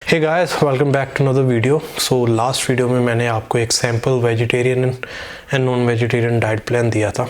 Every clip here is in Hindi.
Hey guys, welcome back to another video. So last video में मैंने आपको एक sample vegetarian and non vegetarian diet plan दिया था।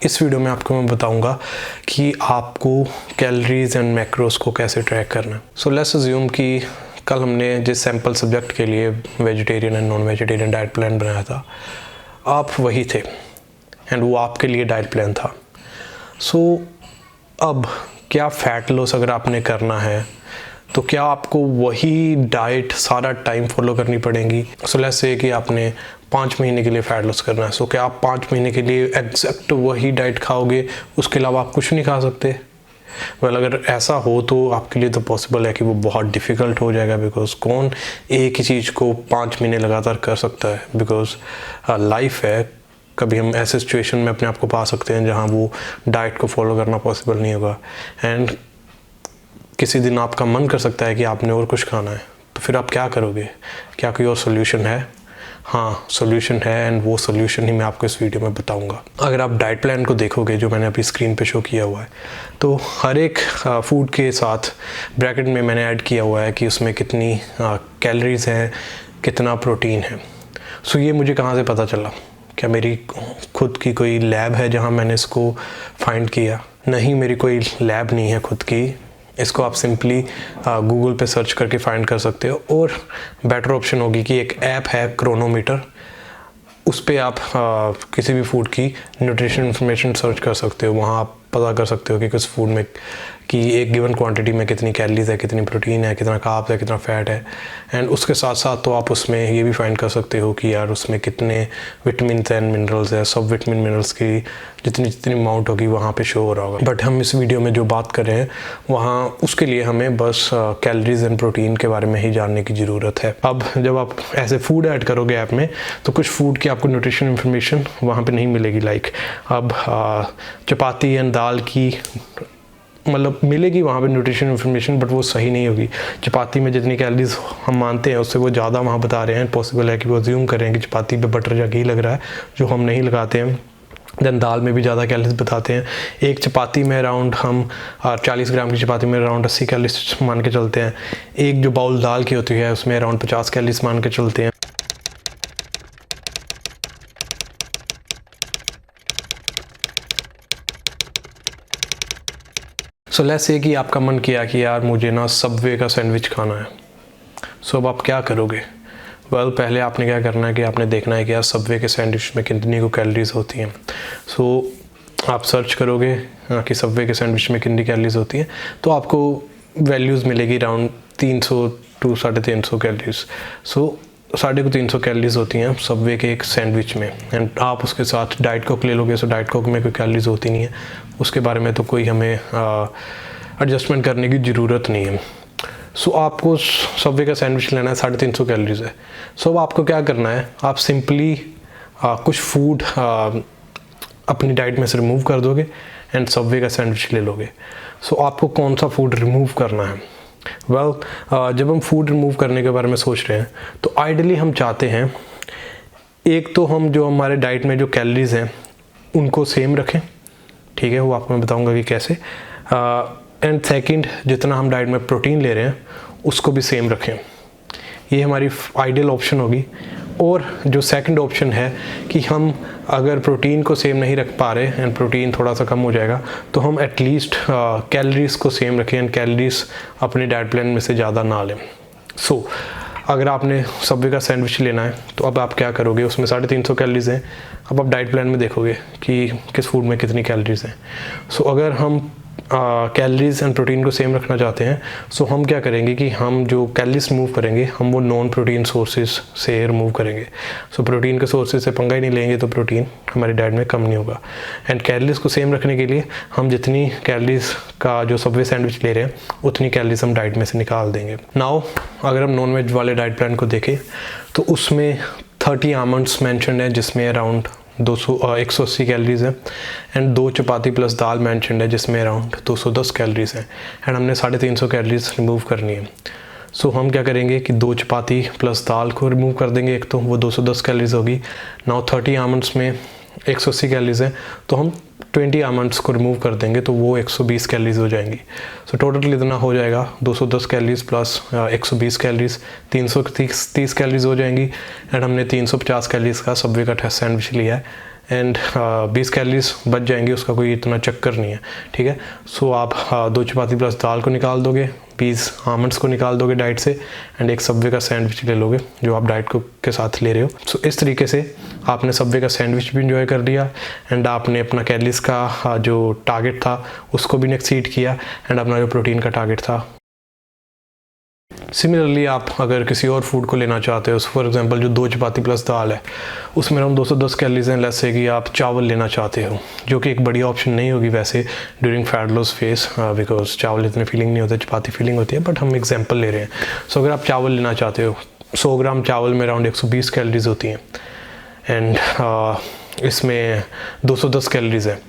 इस वीडियो में आपको मैं बताऊंगा कि आपको कैलोरीज एंड मैक्रोस को कैसे ट्रैक करना है। सो लेट्स अज्यूम कि कल हमने जिस सैम्पल सब्जेक्ट के लिए vegetarian and non vegetarian diet plan बनाया था, आप वही थे एंड वो आपके लिए डाइट प्लान था। सो अब क्या फ़ैट लॉस अगर आपने करना है तो क्या आपको वही डाइट सारा टाइम फॉलो करनी पड़ेगी। सो लेट्स से कि आपने 5 महीने के लिए फ़ैट लॉस करना है। सो क्या आप 5 महीने के लिए एग्जैक्ट वही डाइट खाओगे, उसके अलावा आप कुछ नहीं खा सकते? वेल, अगर ऐसा हो तो आपके लिए तो पॉसिबल है कि वो बहुत डिफ़िकल्ट हो जाएगा, बिकॉज कौन एक ही चीज़ को 5 महीने लगातार कर सकता है। बिकॉज लाइफ है, कभी हम ऐसे सिचुएशन में अपने आप को पा सकते हैं जहाँ वो डाइट को फॉलो करना पॉसिबल नहीं होगा एंड किसी दिन आपका मन कर सकता है कि आपने और कुछ खाना है, तो फिर आप क्या करोगे? क्या कोई और सोल्यूशन है? हाँ, सोल्यूशन है एंड वो सोल्यूशन ही मैं आपको इस वीडियो में बताऊंगा। अगर आप डाइट प्लान को देखोगे जो मैंने अभी स्क्रीन पे शो किया हुआ है, तो हर एक फूड के साथ ब्रैकेट में मैंने ऐड किया हुआ है कि उसमें कितनी कैलोरीज हैं, कितना प्रोटीन है। सो ये मुझे कहाँ से पता चला? क्या मेरी खुद की कोई लैब है जहाँ मैंने इसको फाइंड किया? नहीं, मेरी कोई लैब नहीं है खुद की। इसको आप सिंपली गूगल पे सर्च करके फाइंड कर सकते हो, और बेटर ऑप्शन होगी कि एक ऐप है क्रोनोमीटर, उस पर आप किसी भी फूड की न्यूट्रिशन इन्फॉर्मेशन सर्च कर सकते हो। वहाँ आप पता कर सकते हो कि किस फूड में कि एक गिवन क्वांटिटी में कितनी कैलोरीज है, कितनी प्रोटीन है, कितना कार्ब्स है, कितना फ़ैट है। एंड उसके साथ साथ तो आप उसमें ये भी फाइंड कर सकते हो कि यार उसमें कितने विटामिन एंड मिनरल्स है। सब विटामिन मिनरल्स की जितनी अमाउंट होगी वहाँ पे शो हो रहा होगा। बट हम इस वीडियो में जो बात कर रहे हैं वहाँ उसके लिए हमें बस कैलोरीज एंड प्रोटीन के बारे में ही जानने की ज़रूरत है। अब जब आप ऐसे फूड ऐड करोगे ऐप में, तो कुछ फूड की आपको न्यूट्रिशन इन्फॉर्मेशन वहाँ पे नहीं मिलेगी। लाइक अब चपाती एंड दाल की मतलब मिलेगी वहाँ पे न्यूट्रिशन इन्फॉर्मेशन, बट वो सही नहीं होगी। चपाती में जितनी कैलोरीज हम मानते हैं उससे वो ज़्यादा वहाँ बता रहे हैं। पॉसिबल है कि वो अज्यूम करें कि चपाती पे बटर या घी लग रहा है, जो हम नहीं लगाते हैं। देन दाल में भी ज़्यादा कैलोरीज बताते हैं। एक चपाती में अराउंड हम 40 ग्राम की चपाती में अराउंड 80 कैलोरीज मान के चलते हैं। एक जो बाउल दाल की होती है उसमें अराउंड 50 कैलोरीज मान के चलते हैं। सो लेट्स से कि आपका मन किया कि यार मुझे ना सबवे का सैंडविच खाना है। सो अब आप क्या करोगे? वेल, पहले आपने क्या करना है कि आपने देखना है कि यार सबवे के सैंडविच में कितनी को कैलोरीज होती हैं। सो आप सर्च करोगे कि सबवे के सैंडविच में कितनी कैलोरीज होती है, तो आपको वैल्यूज़ मिलेगी around 300 to 350 calories. So 350 calories होती हैं सबवे के एक सैंडविच में। एंड आप उसके साथ डाइट कोक ले लोगे, सो डाइट कोक में कोई कैलोरीज होती नहीं है, उसके बारे में तो कोई हमें एडजस्टमेंट करने की ज़रूरत नहीं है। सो आपको सबवे का सैंडविच लेना है, 350 कैलोरीज है। सो अब आपको क्या करना है, आप सिंपली कुछ फूड अपनी डाइट में से रिमूव कर दोगे एंड सबवे का सैंडविच ले लोगे। सो आपको कौन सा फूड रिमूव करना है? वेल, जब हम फूड रिमूव करने के बारे में सोच रहे हैं तो आइडियली हम चाहते हैं एक तो हम जो हमारे डाइट में जो कैलोरीज हैं उनको सेम रखें, ठीक है, वो आपको मैं बताऊंगा कि कैसे। एंड सेकंड, जितना हम डाइट में प्रोटीन ले रहे हैं उसको भी सेम रखें। ये हमारी आइडियल ऑप्शन होगी। और जो सेकंड ऑप्शन है कि हम अगर प्रोटीन को सेम नहीं रख पा रहे एंड प्रोटीन थोड़ा सा कम हो जाएगा, तो हम एटलीस्ट कैलोरीज को सेम रखें एंड कैलोरीज अपने डाइट प्लान में से ज़्यादा ना लें। सो अगर आपने सबवे का सैंडविच लेना है तो अब आप क्या करोगे, उसमें 350 कैलोरीज हैं। अब आप डाइट प्लान में देखोगे कि किस फूड में कितनी कैलोरीज हैं। सो अगर हम कैलोरीज एंड प्रोटीन को सेम रखना चाहते हैं, सो हम क्या करेंगे कि हम जो कैलोरीज रिमूव करेंगे हम वो नॉन प्रोटीन सोर्सेज से रिमूव करेंगे। सो प्रोटीन के सोर्सेज से पंगा ही नहीं लेंगे तो प्रोटीन हमारी डाइट में कम नहीं होगा। एंड कैलोरीज को सेम रखने के लिए हम जितनी कैलोरीज का जो सबवे सैंडविच ले रहे हैं उतनी कैलोरीज हम डाइट में से निकाल देंगे। नाउ अगर हम नॉन वेज वाले डाइट प्लान को देखें तो उसमें 30 आमंड्स मैंशनड है, जिसमें अराउंड 180 कैलोरीज है। And 2 chapati plus dal mentioned है, जिसमें अराउंड 210 कैलोरीज है। एंड हमने 350 कैलोरीज रिमूव करनी है। सो हम क्या करेंगे कि 2 चपाती प्लस दाल को रिमूव कर देंगे, एक तो वो 210 कैलोरीज होगी। नाउ 30 आमंड्स में 180 कैलोरीज हैं, तो हम 20 आमंड्स को रिमूव कर देंगे तो वो 120 कैलोरीज हो जाएंगी। सो टोटल इतना हो जाएगा 210 कैलोरीज प्लस 120 कैलोरीज 330 कैलोरीज हो जाएंगी। एंड हमने 350 कैलोरीज का सबवे का सैंडविच लिया है एंड 20 कैलोरीज बच जाएंगी, उसका कोई इतना चक्कर नहीं है, ठीक है। सो आप 2 चपाती प्लस दाल को निकाल दोगे, 20 आमंड्स को निकाल दोगे डाइट से एंड एक सबवे का सैंडविच ले लोगे जो आप डाइट को के साथ ले रहे हो। सो इस तरीके से आपने सबवे का सैंडविच भी इंजॉय कर लिया एंड आपने अपना कैलोरीज का जो टारगेट था उसको भी एक्सीड किया एंड अपना जो प्रोटीन का टारगेट था। सिमिलरली आप अगर किसी और फूड को लेना चाहते हो, फॉर एग्जांपल जो 2 चपाती प्लस दाल है उसमें हम 210 कैलोरीज हैं, लेट्स से कि आप चावल लेना चाहते हो, जो कि एक बढ़िया ऑप्शन नहीं होगी वैसे during fat loss phase, because चावल इतने फीलिंग नहीं होते, चपाती फीलिंग होती है, बट हम एग्जांपल ले रहे हैं। सो अगर आप चावल लेना चाहते हो, 100 ग्राम चावल में अराउंड 120 कैलोरीज होती हैं एंड इसमें 210 कैलोरीज है।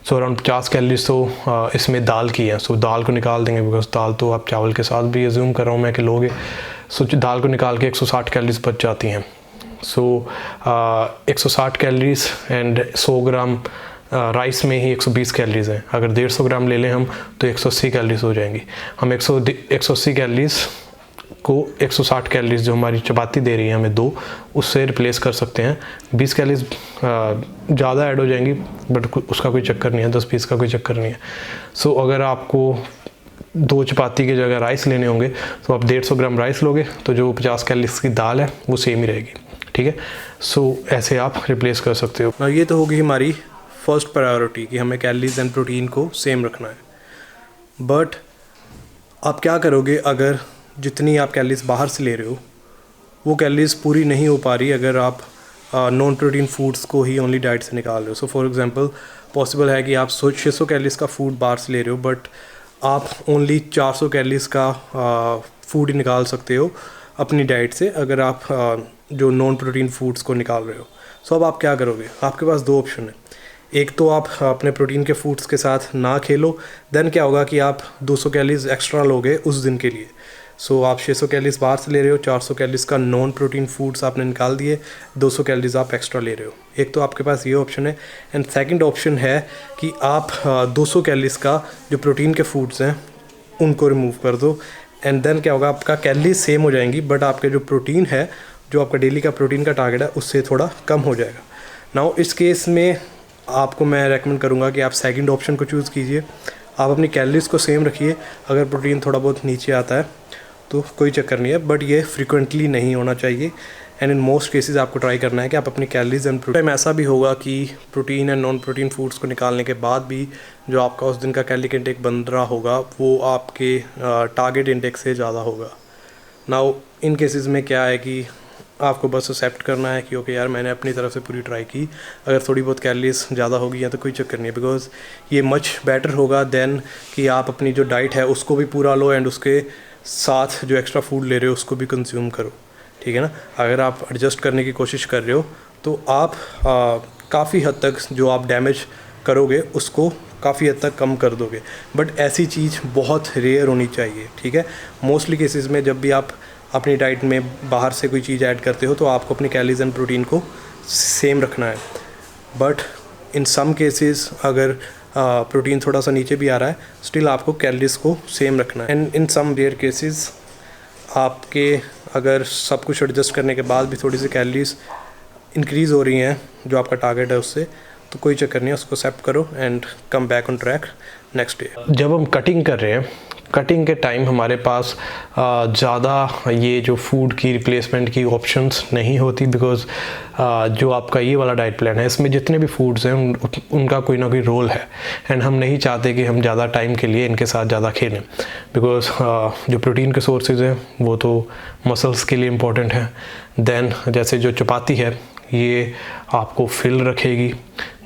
सो अराउंड 50 कैलोरीज तो इसमें दाल की है। सो दाल को निकाल देंगे बिकॉज दाल तो आप चावल के साथ भी एज्यूम कर रहा हूँ मैं कि लोगे। सो दाल को निकाल के 160 कैलोरीज बच जाती हैं। सो 160 कैलोरीज एंड 100 ग्राम राइस में ही 120 कैलोरीज हैं। अगर 150 ग्राम ले लें हम तो 180 कैलोरीज हो जाएंगी। हम 180 कैलोरीज को 160 कैलोरीज जो हमारी चपाती दे रही है हमें 2, उससे रिप्लेस कर सकते हैं। 20 कैलोरीज ज़्यादा ऐड हो जाएंगी बट उसका कोई चक्कर नहीं है, 10-20 का कोई चक्कर नहीं है। सो अगर आपको 2 चपाती की जगह राइस लेने होंगे तो आप 150 ग्राम राइस लोगे तो जो 50 कैलोरीज की दाल है वो सेम ही रहेगी, ठीक है। सो ऐसे आप रिप्लेस कर सकते हो। ये तो होगी हमारी फर्स्ट प्रायोरिटी कि हमें कैलोरीज एंड प्रोटीन को सेम रखना है। बट आप क्या करोगे अगर जितनी आप कैलोरीज बाहर से ले रहे हो वो कैलोरीज पूरी नहीं हो पा रही अगर आप नॉन प्रोटीन फूड्स को ही ओनली डाइट से निकाल रहे हो। सो फॉर एग्जांपल पॉसिबल है कि आप 600 कैलोरीज का फूड बाहर से ले रहे हो बट आप ओनली 400 कैलोरीज का फूड ही निकाल सकते हो अपनी डाइट से अगर आप जो नॉन प्रोटीन फूड्स को निकाल रहे हो। सो अब आप क्या करोगे, आपके पास 2 ऑप्शन है। एक तो आप अपने प्रोटीन के फूड्स के साथ ना खेलो, देन क्या होगा कि आप 200 कैलोरीज एक्स्ट्रा लोगे उस दिन के लिए। सो आप 600 कैलोरीज बाहर से ले रहे हो, 400 कैलोरीज का नॉन प्रोटीन फूड्स आपने निकाल दिए, 200 कैलोरीज आप एक्स्ट्रा ले रहे हो। एक तो आपके पास ये ऑप्शन है एंड सेकंड ऑप्शन है कि आप 200 कैलोरीज का जो प्रोटीन के फूड्स हैं उनको रिमूव कर दो एंड देन क्या होगा, आपका कैलोरीज सेम हो जाएंगी बट आपके जो प्रोटीन है, जो आपका डेली का प्रोटीन का टारगेट है उससे थोड़ा कम हो जाएगा। नाउ इस केस में आपको मैं रेकमेंड करूँगा कि आप सेकंड ऑप्शन को चूज़ कीजिए। आप अपनी कैलोरीज को सेम रखिए, अगर प्रोटीन थोड़ा बहुत नीचे आता है तो कोई चक्कर नहीं है बट ये फ्रीक्वेंटली नहीं होना चाहिए एंड इन मोस्ट केसेस आपको ट्राई करना है कि आप अपनी कैलोरीज एंड प्रोटीन। ऐसा भी होगा कि protein and non protein foods को निकालने के बाद भी जो आपका उस दिन का कैलोरी इंटेक बन रहा होगा वो आपके टारगेट इंटेक से ज़्यादा होगा। नाउ इन केसेस में क्या है कि आपको बस एक्सेप्ट करना है कि ओके यार मैंने अपनी तरफ से पूरी ट्राई की, अगर थोड़ी बहुत कैलोरीज ज़्यादा होगी या तो कोई चक्कर नहीं है, बिकॉज ये मच बेटर होगा देन कि आप अपनी जो डाइट है उसको भी पूरा लो एंड उसके साथ जो एक्स्ट्रा फूड ले रहे हो उसको भी कंज्यूम करो, ठीक है ना। अगर आप एडजस्ट करने की कोशिश कर रहे हो तो आप काफ़ी हद तक जो आप डैमेज करोगे उसको काफ़ी हद तक कम कर दोगे, बट ऐसी चीज़ बहुत रेयर होनी चाहिए, ठीक है। मोस्टली केसेस में जब भी आप अपनी डाइट में बाहर से कोई चीज़ ऐड करते हो तो आपको अपनी कैलोरीज एंड प्रोटीन को सेम रखना है, बट इन सम केसेस अगर प्रोटीन थोड़ा सा नीचे भी आ रहा है स्टिल आपको कैलोरीज को सेम रखना है। And in some rare cases आपके अगर सब कुछ एडजस्ट करने के बाद भी थोड़ी सी कैलोरीज इंक्रीज़ हो रही हैं जो आपका टारगेट है उससे, तो कोई चक्कर नहीं है, उसको एक्सेप्ट करो and come back on track next day. जब हम कटिंग कर रहे हैं, कटिंग के टाइम हमारे पास ज़्यादा ये जो फूड की रिप्लेसमेंट की ऑप्शंस नहीं होती, बिकॉज़ जो आपका ये वाला डाइट प्लान है इसमें जितने भी फूड्स हैं उनका कोई ना कोई रोल है एंड हम नहीं चाहते कि हम ज़्यादा टाइम के लिए इनके साथ ज़्यादा खेलें, बिकॉज़ जो प्रोटीन के सोर्सेज हैं वो तो मसल्स के लिए इम्पोर्टेंट है। देन जैसे जो चपाती है ये आपको फिल रखेगी,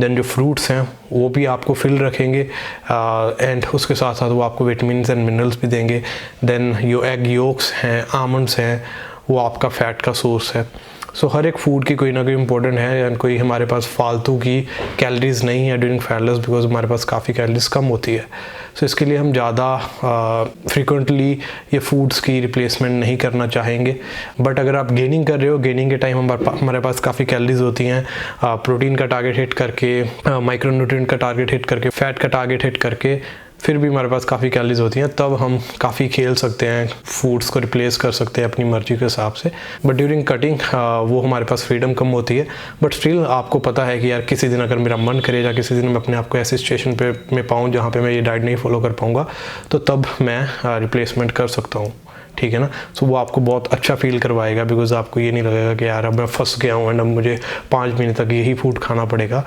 देन जो फ्रूट्स हैं वो भी आपको फिल रखेंगे एंड उसके साथ साथ वो आपको विटामिन्स एंड मिनरल्स भी देंगे। देन जो एग योक्स हैं, आमंड्स हैं, वो आपका फ़ैट का सोर्स है। सो हर एक फूड की कोई ना कोई इंपॉर्टेंट है, या कोई हमारे पास फालतू की कैलोरीज नहीं है ड्यूरिंग फैट लॉस, बिकॉज हमारे पास काफ़ी कैलोरीज कम होती है। सो इसके लिए हम ज़्यादा फ्रिक्वेंटली ये फूड्स की रिप्लेसमेंट नहीं करना चाहेंगे। बट अगर आप गेनिंग कर रहे हो, गेनिंग के टाइम हमारे पास काफ़ी कैलोरीज होती हैं, प्रोटीन का टारगेट हिट करके, माइक्रोन्यूट्रिएंट का टारगेट हिट करके, फैट का टारगेट हिट करके, फिर भी हमारे पास काफ़ी कैलोरीज होती हैं, तब हम काफ़ी खेल सकते हैं, फूड्स को रिप्लेस कर सकते हैं अपनी मर्जी के हिसाब से। बट ड्यूरिंग कटिंग वो हमारे पास फ्रीडम कम होती है। बट स्टिल आपको पता है कि यार किसी दिन अगर मेरा मन करे या किसी दिन मैं अपने आप को ऐसे सिचुएशन पे मैं पाऊँ जहाँ पे मैं ये डाइट नहीं फॉलो कर पाऊँगा, तो तब मैं रिप्लेसमेंट कर सकता हूँ, ठीक है ना। सो वो आपको बहुत अच्छा फील करवाएगा, बिकॉज आपको ये नहीं लगेगा कि यार अब मैं फंस गया हूँ एंड अब मुझे 5 महीने तक यही फूड खाना पड़ेगा।